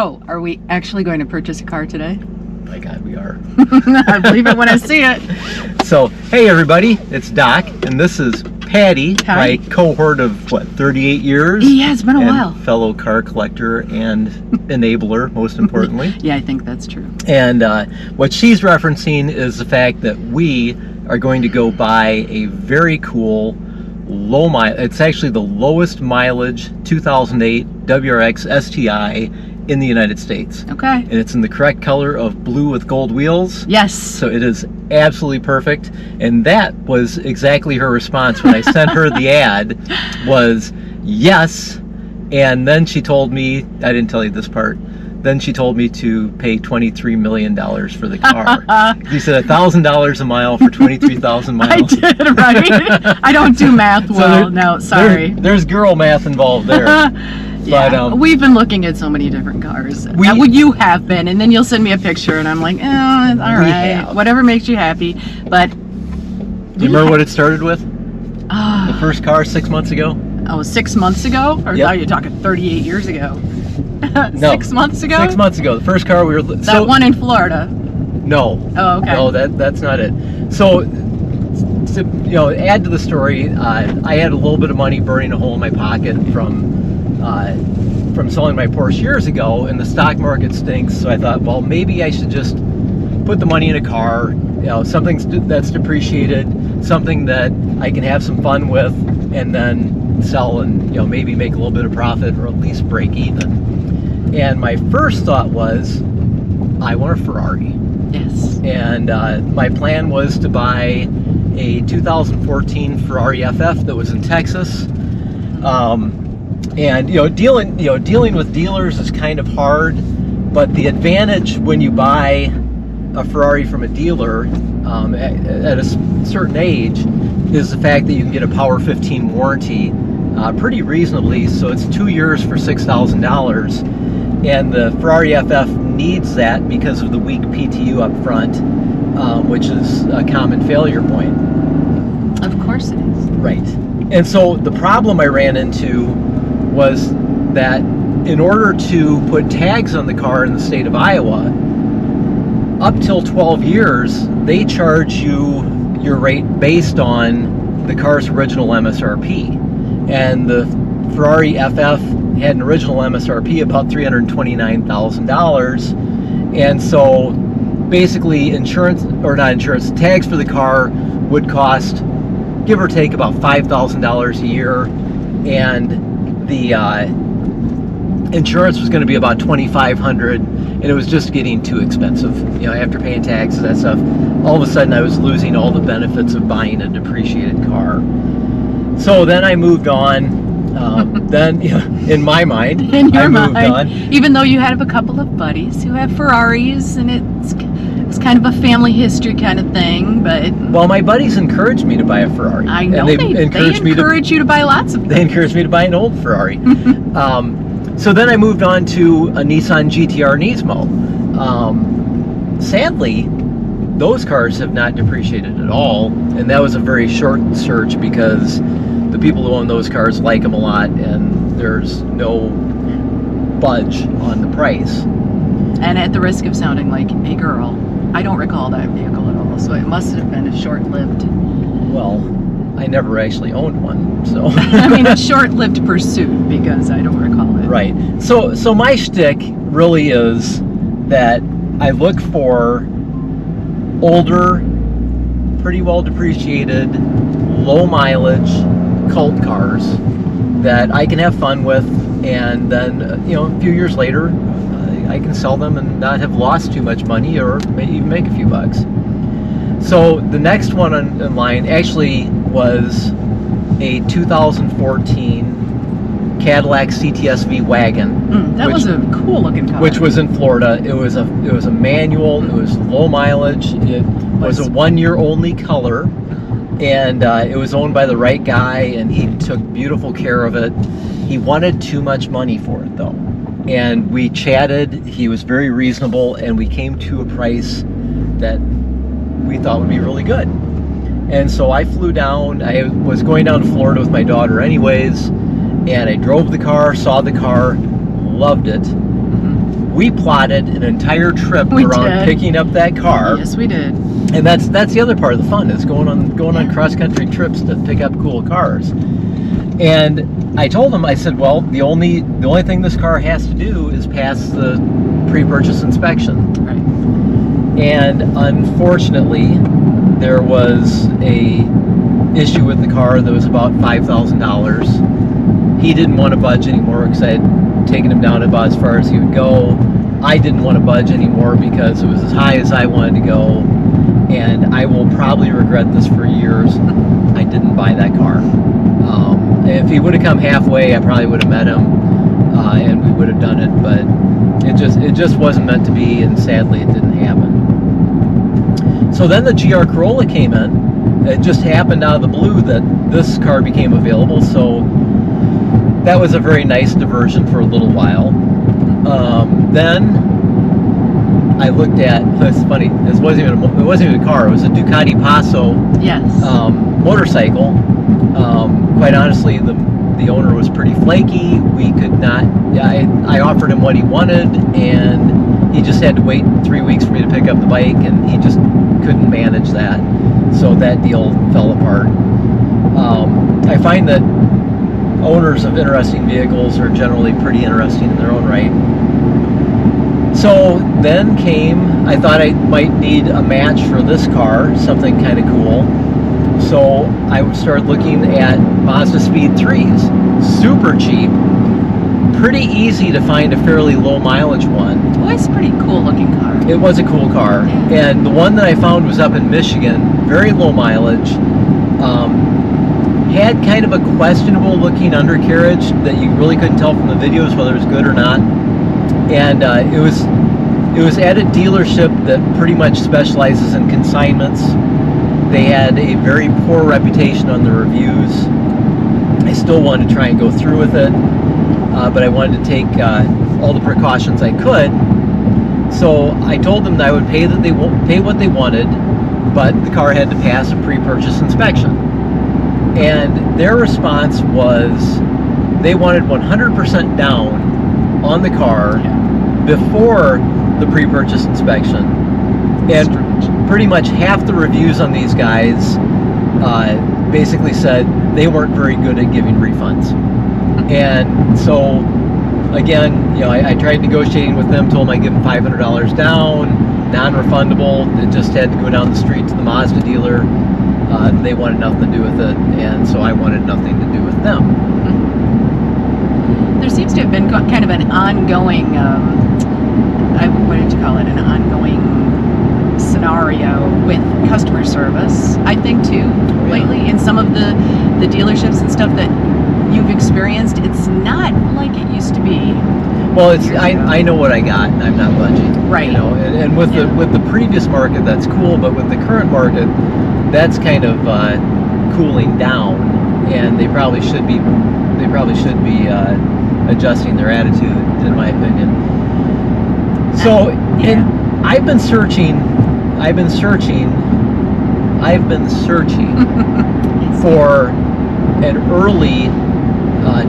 So, are we actually going to purchase a car today? My God, we are. I believe it when I see it. So, hey everybody, it's Doc, and this is Patty, Hi. my cohort of, 38 years? Yeah, it's been a and while. Fellow car collector and enabler, most importantly. Yeah, I think that's true. And what she's referencing is the fact that we are going to go buy a very cool low mile. It's actually the lowest mileage 2008 WRX STI in the United States. Okay. And it's in the correct color of blue with gold wheels. Yes. So it is absolutely perfect. And that was exactly her response when I sent her the ad was yes. And then she told me, I didn't tell you this part, then she told me to pay $23 million for the car. You said $1,000 a mile for 23,000 miles. I did, right? I don't do math well. So no, sorry. There's girl math involved there. Yeah, But, we've been looking at so many different cars. We- You have been, and then you'll send me a picture, and I'm like, all right, have. whatever makes you happy. But Do you remember what it started with? The oh, first car 6 months ago? 6 months ago, or Yep. are you talking 38 years ago? No. 6 months ago. 6 months ago. The first car we were... That one in Florida. No. Oh, okay. No, that's not it. So, to add to the story, I had a little bit of money burning a hole in my pocket from selling my Porsche years ago, and the stock market stinks. So I thought, well, maybe I should just put the money in a car, something that's depreciated, something that I can have some fun with, and then sell and maybe make a little bit of profit or at least break even. And my first thought was, I want a Ferrari. Yes. And my plan was to buy a 2014 Ferrari FF that was in Texas. And dealing with dealers is kind of hard, but the advantage when you buy a Ferrari from a dealer at a certain age is the fact that you can get a Power 15 warranty pretty reasonably. So it's 2 years for $6,000, and the Ferrari FF needs that because of the weak PTU up front, which is a common failure point. Of course it is. Right. And so the problem I ran into was that in order to put tags on the car in the state of Iowa, up till 12 years, they charge you your rate based on the car's original MSRP. And the Ferrari FF had an original MSRP about $329,000. And so basically tags for the car would cost, give or take, about $5,000 a year, and the insurance was going to be about $2,500, and it was just getting too expensive. After paying taxes, that stuff, all of a sudden I was losing all the benefits of buying a depreciated car. So then I moved on. Then, in my mind, In your I moved mind, on. even though you have a couple of buddies who have Ferraris, and it's kind of a family history kind of thing, but Well, my buddies encouraged me to buy a Ferrari. I know and they encouraged encourage you to buy lots of They encouraged me to buy an old Ferrari. So then I moved on to a Nissan GT-R Nismo. Sadly, those cars have not depreciated at all, and that was a very short search because the people who own those cars like them a lot, and there's no budge on the price. And at the risk of sounding like a girl, I don't recall that vehicle at all, so it must have been a short-lived, Well, I never actually owned one, so... I mean, a short-lived pursuit, because I don't recall it. Right. So my shtick really is that I look for older, pretty well depreciated, low mileage cult cars that I can have fun with, and then a few years later I can sell them and not have lost too much money, or maybe even make a few bucks. So the next one in line actually was a 2014 Cadillac CTS-V wagon. That was a cool looking car. Which was in Florida. It was a manual. It was low mileage. It was a 1 year only color, and it was owned by the right guy, and he took beautiful care of it. He wanted too much money for it though, and we chatted. He was very reasonable, and we came to a price that we thought would be really good. And so I flew down. I was going down to Florida with my daughter anyways, and I drove the car, saw the car, loved it. we plotted an entire trip We around did. picking up that car. Yes, we did. And that's the other part of the fun, is going on cross country trips to pick up cool cars. And I told him, I said, well, the only thing this car has to do is pass the pre-purchase inspection. Right. And unfortunately, there was a issue with the car that was about $5,000. He didn't want to budge anymore because I had taken him down about as far as he would go. I didn't want to budge anymore because it was as high as I wanted to go. And I will probably regret this for years. I didn't buy that car. If he would have come halfway, I probably would have met him, and we would have done it. But it just wasn't meant to be, and sadly, it didn't happen. So then the GR Corolla came in. It just happened out of the blue that this car became available. So that was a very nice diversion for a little while. Then I looked at, it's funny, it wasn't even a car, it was a Ducati Passo Yes. motorcycle. Quite honestly, the owner was pretty flaky. We could not, I offered him what he wanted, and he just had to wait 3 weeks for me to pick up the bike, and he just couldn't manage that. So that deal fell apart. I find that owners of interesting vehicles are generally pretty interesting in their own right. So then I thought I might need a match for this car, something kind of cool. So I started looking at Mazda Speed 3s. Super cheap, pretty easy to find a fairly low mileage one. Always pretty cool looking car. It was a cool car. Yeah. And the one that I found was up in Michigan, very low mileage. Had kind of a questionable looking undercarriage that you really couldn't tell from the videos whether it was good or not. And it was at a dealership that pretty much specializes in consignments. They had a very poor reputation on the reviews. I still wanted to try and go through with it, but I wanted to take all the precautions I could. So I told them that I would pay what they wanted, but the car had to pass a pre-purchase inspection. And their response was they wanted 100% down on the car before the pre-purchase inspection. And pretty much half the reviews on these guys basically said they weren't very good at giving refunds. And so again, I tried negotiating with them, told them I'd give them $500 down, non-refundable. It just had to go down the street to the Mazda dealer. They wanted nothing to do with it, and so I wanted nothing to do with them. There seems to have been kind of an ongoing, what did you call it? An ongoing scenario with customer service, I think, too, lately. In some of the dealerships and stuff that you've experienced, it's not like it used to be. Well, I know what I got, and I'm not budging. Right. And with the previous market, that's cool, but with the current market, that's kind of cooling down, and they probably should be adjusting their attitude, in my opinion. So, and I've been searching for an early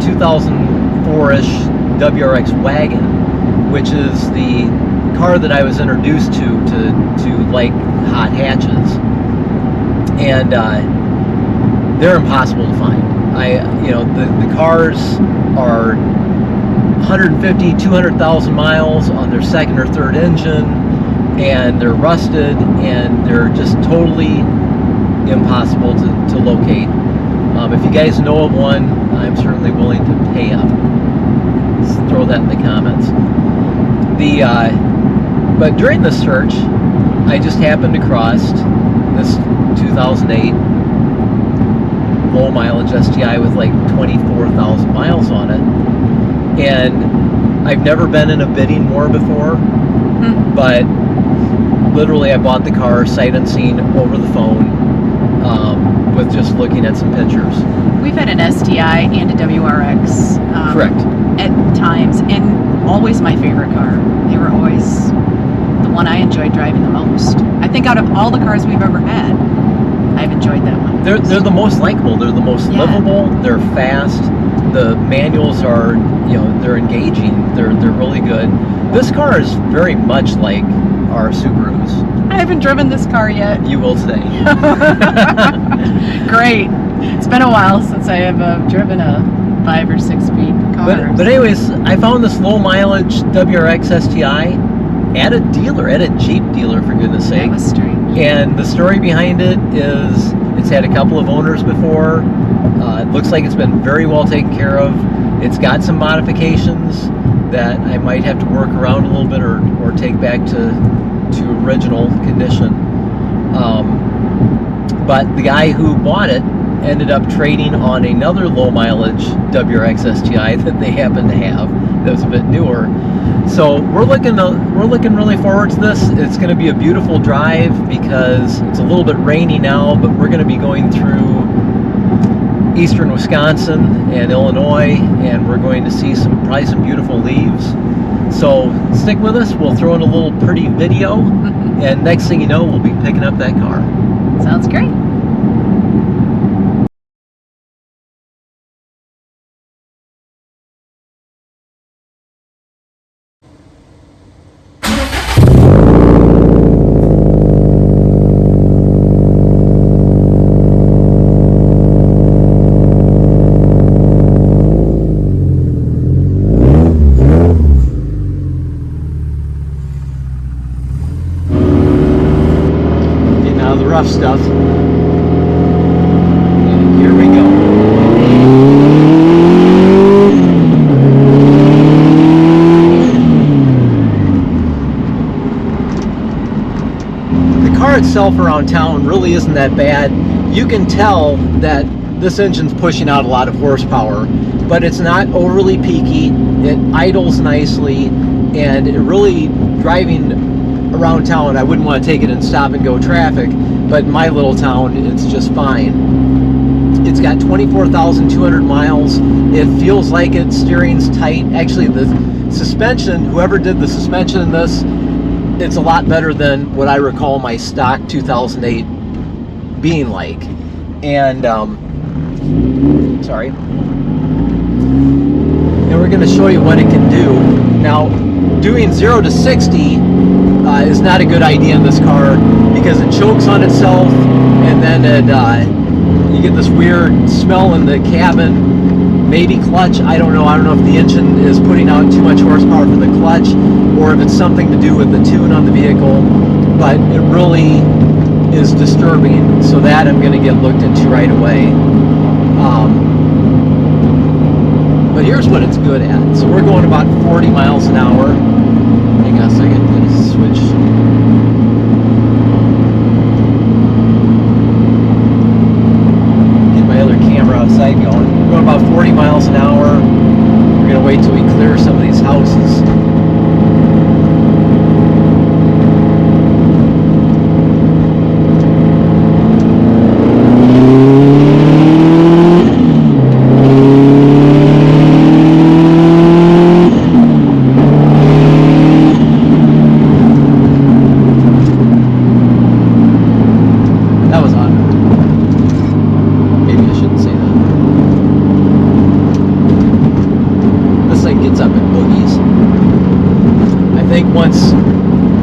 2004-ish WRX wagon, which is the car that I was introduced to like hot hatches, and they're impossible to find. The cars are 150, 200,000 miles on their second or third engine, and they're rusted, and they're just totally impossible to locate. If you guys know of one, I'm certainly willing to pay up. Just throw that in the comments. But during the search, I just happened across this 2008 low mileage STI with like 24,000 miles on it. And I've never been in a bidding war before, but literally I bought the car sight unseen over the phone, with just looking at some pictures. We've had an STI and a WRX. Correct. At times, and always my favorite car. They were always the one I enjoyed driving the most. I think out of all the cars we've ever had, I've enjoyed that one. They're the most likable. They're the most Yeah. livable. They're fast. The manuals are, they're engaging. They're really good. This car is very much like our Subarus. I haven't driven this car yet. You will today. Great. It's been a while since I have driven a 5 or 6 speed car. But anyways, I found this low mileage WRX STI at a dealer, at a Jeep dealer, for goodness sake. That was strange. And the story behind it is it's had a couple of owners before. It looks like it's been very well taken care of. It's got some modifications that I might have to work around a little bit or take back to original condition. But the guy who bought it ended up trading on another low mileage WRX STI that they happen to have that was a bit newer. So we're looking really forward to this. It's going to be a beautiful drive because it's a little bit rainy now, but we're going to be going through eastern Wisconsin and Illinois, and we're going to see probably some beautiful leaves. So stick with us. We'll throw in a little pretty video, and next thing you know, we'll be picking up that car. Sounds great. Getting out of the rough stuff. And here we go. The car itself around town really isn't that bad. You can tell that this engine's pushing out a lot of horsepower, but it's not overly peaky. It idles nicely, and it really, driving around town, I wouldn't want to take it in stop and go traffic, but in my little town, it's just fine. It's got 24,200 miles. It feels like its steering's tight. Actually, the suspension, whoever did the suspension in this, it's a lot better than what I recall my stock 2008 being like. And sorry. And we're going to show you what it can do. Now, doing 0 to 60 is not a good idea in this car because it chokes on itself, and then you get this weird smell in the cabin. Maybe clutch, I don't know. I don't know if the engine is putting out too much horsepower for the clutch or if it's something to do with the tune on the vehicle, but it really is disturbing, so that I'm going to get looked into right away. But here's what it's good at. So we're going about 40 miles an hour. Hang on a second, I'm going to switch. Get my other camera outside going. We're going about 40 miles an hour. We're going to wait till we clear some of these houses. That was odd. Maybe I shouldn't say that. This thing gets up in boogies. I think once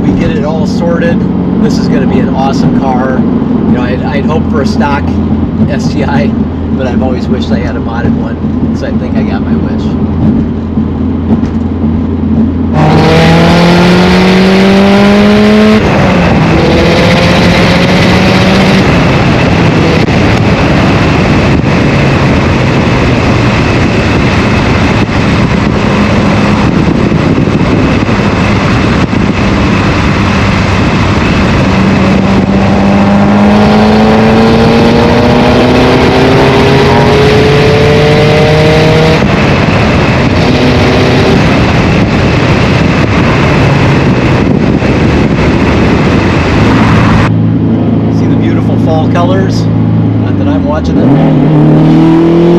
we get it all sorted, this is going to be an awesome car. You know, I'd hoped for a stock STI, but I've always wished I had a modded one, so I think I got my wish. Colors. Not that I'm watching it.